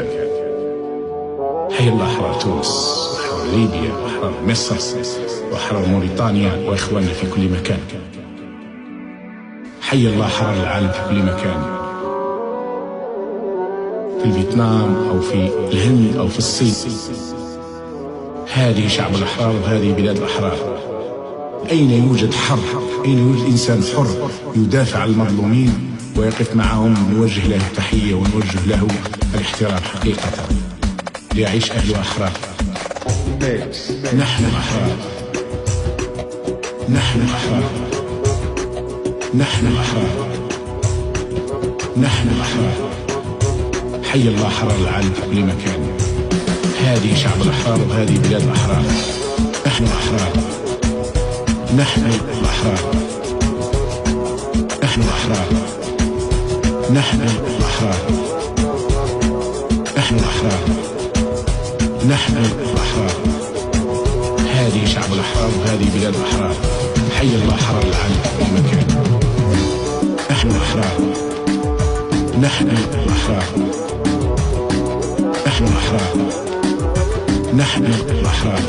مكان. حي الله أحرار تونس وأحرار ليبيا وأحرار مصر وأحرار موريتانيا وإخواننا في كل مكان. حي الله أحرار العالم في كل مكان، في فيتنام أو في الهند أو في الصين. هذه شعب الأحرار وهذه بلاد الأحرار. أين يوجد حر، أين يوجد إنسان حر يدافع عن المظلومين ويقف معهم، نوجه له التحية ونوجه له الاحترام حقيقة. ليعيش أهل أحرار. نحن أحرار، نحن أحرار، نحن أحرار، نحن أحرار. حي الله أحرار العالم في كل مكان. هذه شعب الأحرار وهذه بلاد الأحرار. نحن أحرار، نحن الأحرار، نحن الأحرار، نحن الأحرار، نحن الأحرار، نحن الأحرار. هذه شعب الأحرار وهذه بلاد الأحرار. حي الله أحرار العالم في كل مكان. نحن الأحرار، نحن الأحرار، نحن الأحرار، نحن الأحرار.